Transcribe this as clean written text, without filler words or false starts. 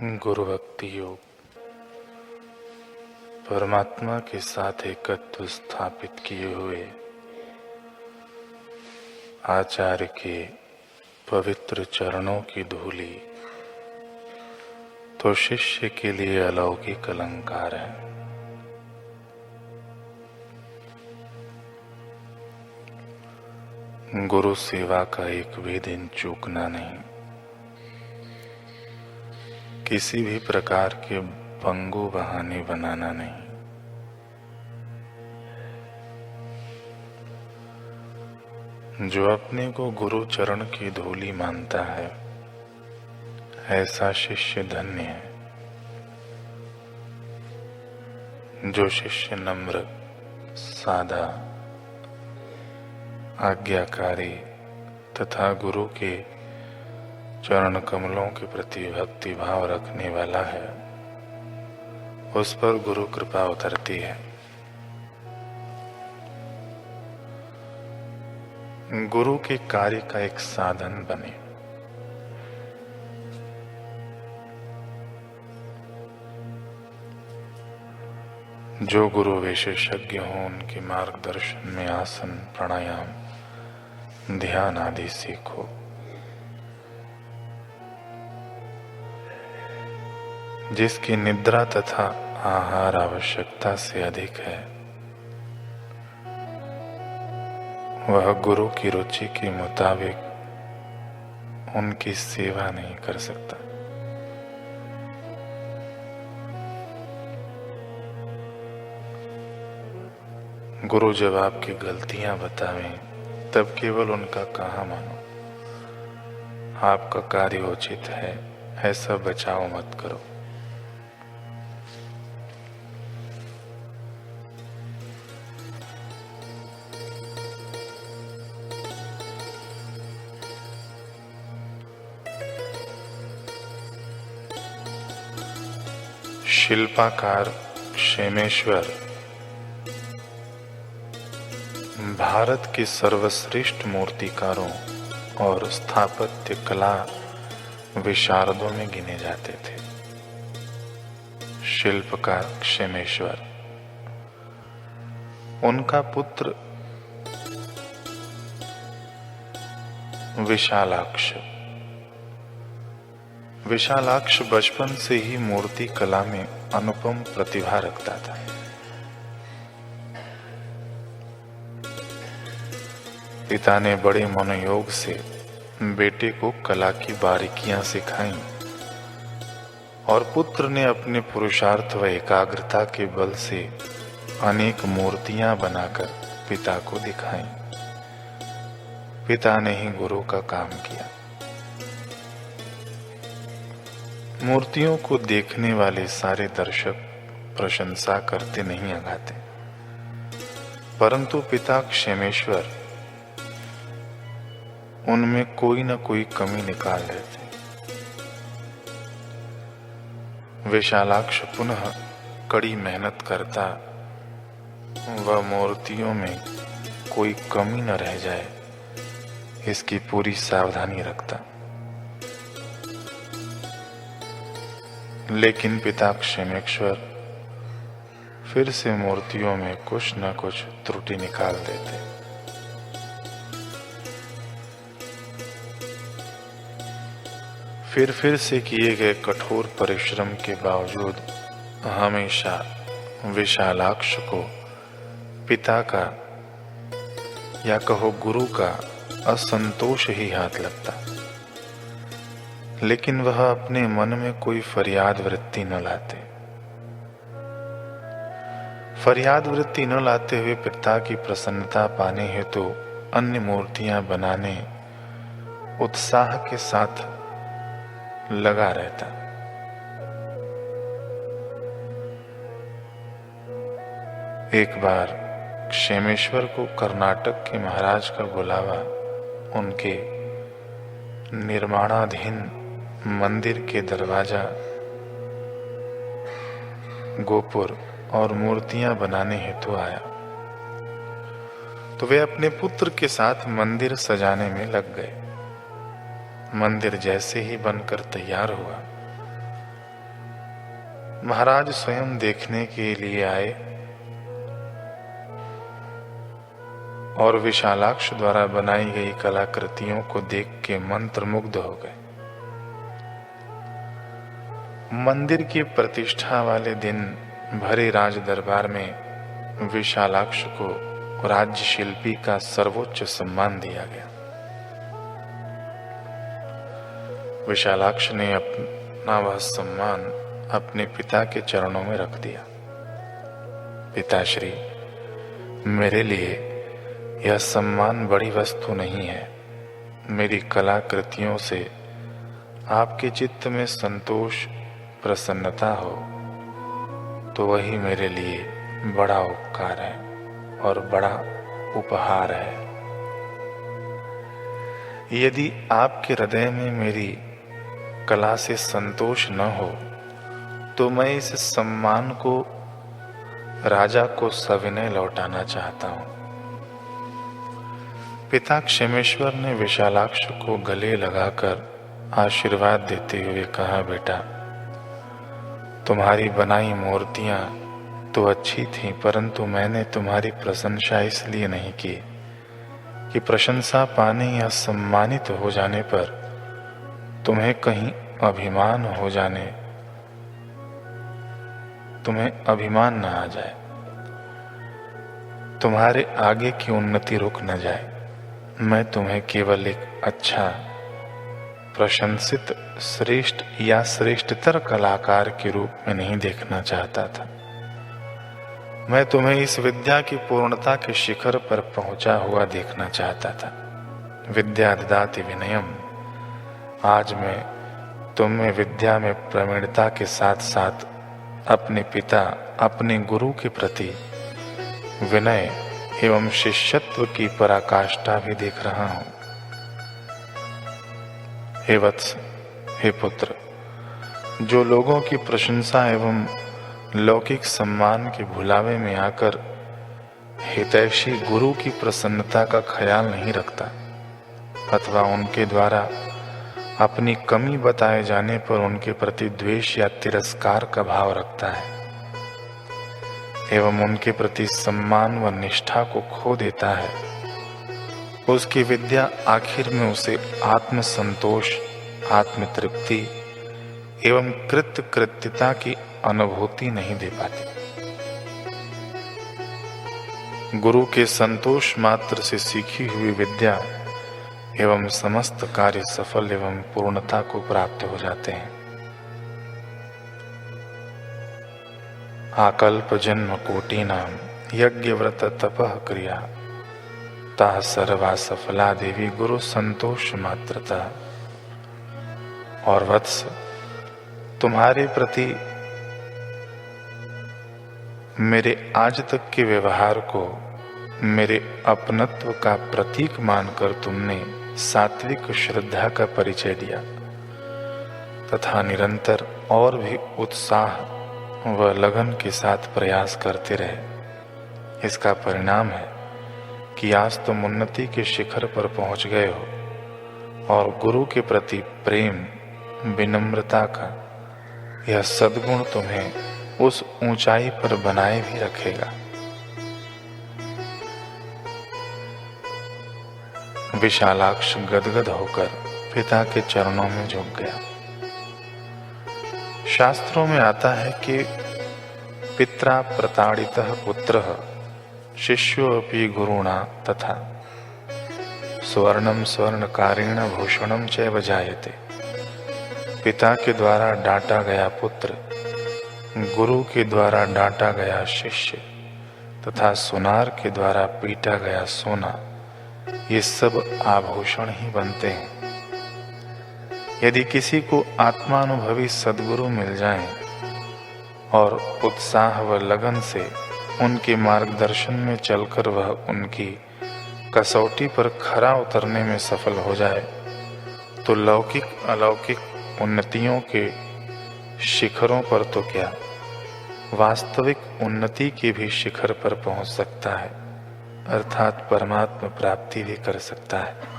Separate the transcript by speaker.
Speaker 1: गुरु भक्ति योग परमात्मा के साथ एकत्व स्थापित किए हुए आचार्य के पवित्र चरणों की धूली तो शिष्य के लिए अलौकिक अलंकार है। गुरु सेवा का एक भी दिन चूकना नहीं, किसी भी प्रकार के पंगु बहाने बनाना नहीं। जो अपने को गुरु चरण की धूली मानता है, ऐसा शिष्य धन्य है। जो शिष्य नम्र, सादा, आज्ञाकारी तथा गुरु के चरण कमलों के प्रति भक्ति भाव रखने वाला है, उस पर गुरु कृपा उतरती है। गुरु के कार्य का एक साधन बने। जो गुरु विशेषज्ञ हों, उनके मार्गदर्शन में आसन, प्राणायाम, ध्यान आदि सीखो। जिसकी निद्रा तथा आहार आवश्यकता से अधिक है, वह गुरु की रुचि के मुताबिक उनकी सेवा नहीं कर सकता। गुरु जब आपकी गलतियां बतावें, तब केवल उनका कहा मानो। आपका कार्य उचित है, ऐसा बचाव मत करो। शिल्पाकार क्षेमेश्वर भारत के सर्वश्रेष्ठ मूर्तिकारों और स्थापत्य कला विशारदों में गिने जाते थे। शिल्पकार क्षेमेश्वर, उनका पुत्र विशालाक्ष बचपन से ही मूर्ति कला में अनुपम प्रतिभा रखता था। पिता ने बड़े मनोयोग से बेटे को कला की बारीकियां सिखाई और पुत्र ने अपने पुरुषार्थ व एकाग्रता के बल से अनेक मूर्तियां बनाकर पिता को दिखाई। पिता ने ही गुरु का काम किया। मूर्तियों को देखने वाले सारे दर्शक प्रशंसा करते नहीं आगाते, परंतु पिता क्षेमेश्वर उनमें कोई न कोई कमी निकाल लेते। विशालाक्ष पुनः कड़ी मेहनत करता व मूर्तियों में कोई कमी न रह जाए, इसकी पूरी सावधानी रखता। लेकिन पिता क्षेमेश्वर फिर से मूर्तियों में कुछ न कुछ त्रुटि निकाल देते। फिर से किए गए कठोर परिश्रम के बावजूद हमेशा विशालाक्ष को पिता का या कहो गुरु का असंतोष ही हाथ लगता। लेकिन वह अपने मन में कोई फरियाद वृत्ति न लाते। फरियाद वृत्ति न लाते हुए पिता की प्रसन्नता पाने हेतु अन्य मूर्तियां बनाने उत्साह के साथ लगा रहता। एक बार क्षेमेश्वर को कर्नाटक के महाराज का बुलावा उनके निर्माणाधीन मंदिर के दरवाजा, गोपुर और मूर्तियां बनाने हेतु आया, तो वे अपने पुत्र के साथ मंदिर सजाने में लग गए। मंदिर जैसे ही बनकर तैयार हुआ, महाराज स्वयं देखने के लिए आए और विशालाक्ष द्वारा बनाई गई कलाकृतियों को देख के मंत्रमुग्ध हो गए। मंदिर की प्रतिष्ठा वाले दिन भरे राज दरबार में विशालाक्ष को राज्य शिल्पी का सर्वोच्च सम्मान दिया गया। विशालाक्ष ने अपना वह सम्मान अपने पिता के चरणों में रख दिया। पिताश्री, मेरे लिए यह सम्मान बड़ी वस्तु नहीं है। मेरी कलाकृतियों से आपके चित्त में संतोष, प्रसन्नता हो तो वही मेरे लिए बड़ा उपकार है और बड़ा उपहार है। यदि आपके हृदय में मेरी कला से संतोष न हो तो मैं इस सम्मान को राजा को सविनय लौटाना चाहता हूं। पिता क्षेमेश्वर ने विशालाक्ष को गले लगाकर आशीर्वाद देते हुए कहा, बेटा, तुम्हारी बनाई मूर्तियां तो अच्छी थीं, परंतु मैंने तुम्हारी प्रशंसा इसलिए नहीं की कि प्रशंसा पाने या सम्मानित हो जाने पर तुम्हें कहीं अभिमान हो जाने, तुम्हें अभिमान न आ जाए, तुम्हारे आगे की उन्नति रुक न जाए। मैं तुम्हें केवल एक अच्छा, प्रशंसित, श्रेष्ठ या श्रेष्ठतर कलाकार के रूप में नहीं देखना चाहता था। मैं तुम्हें इस विद्या की पूर्णता के शिखर पर पहुंचा हुआ देखना चाहता था। विद्या ददाति विनयम। आज मैं तुम में विद्या में प्रवीणता के साथ साथ अपने पिता, अपने गुरु के प्रति विनय एवं शिष्यत्व की पराकाष्ठा भी देख रहा हूं। हे वत्स, हे पुत्र, जो लोगों की प्रशंसा एवं लौकिक सम्मान के भुलावे में आकर हितैषी गुरु की प्रसन्नता का ख्याल नहीं रखता अथवा उनके द्वारा अपनी कमी बताए जाने पर उनके प्रति द्वेष या तिरस्कार का भाव रखता है एवं उनके प्रति सम्मान व निष्ठा को खो देता है, उसकी विद्या आखिर में उसे आत्मसंतोष, आत्मतृप्ति एवं कृत्यता की अनुभूति नहीं दे पाती। गुरु के संतोष मात्र से सीखी हुई विद्या एवं समस्त कार्य सफल एवं पूर्णता को प्राप्त हो जाते हैं। आकल्प जन्म कोटि नाम यज्ञ व्रत तपः क्रिया ताः सर्वा सफला देवी गुरु संतोष मात्रता। और वत्स, तुम्हारे प्रति मेरे आज तक के व्यवहार को मेरे अपनत्व का प्रतीक मानकर तुमने सात्विक श्रद्धा का परिचय दिया तथा निरंतर और भी उत्साह व लगन के साथ प्रयास करते रहे। इसका परिणाम है कि आज तुम उन्नति के शिखर पर पहुंच गए हो और गुरु के प्रति प्रेम, विनम्रता का यह सद्गुण तुम्हें उस ऊंचाई पर बनाए भी रखेगा। विशालाक्ष गदगद होकर पिता के चरणों में झुक गया। शास्त्रों में आता है कि पित्रा प्रताड़ितः पुत्रः शिष्योऽपि गुरुणा तथा स्वर्णम स्वर्णकारेण भूषणम चैव जायते। पिता के द्वारा डांटा गया पुत्र, गुरु के द्वारा डांटा गया शिष्य तथा सुनार के द्वारा पीटा गया सोना, ये सब आभूषण ही बनते हैं। यदि किसी को आत्मानुभवी सद्गुरु मिल जाएं और उत्साह व लगन से उनके मार्गदर्शन में चलकर वह उनकी कसौटी पर खरा उतरने में सफल हो जाए तो लौकिक अलौकिक उन्नतियों के शिखरों पर तो क्या, वास्तविक उन्नति के भी शिखर पर पहुंच सकता है, अर्थात परमात्मा प्राप्ति भी कर सकता है।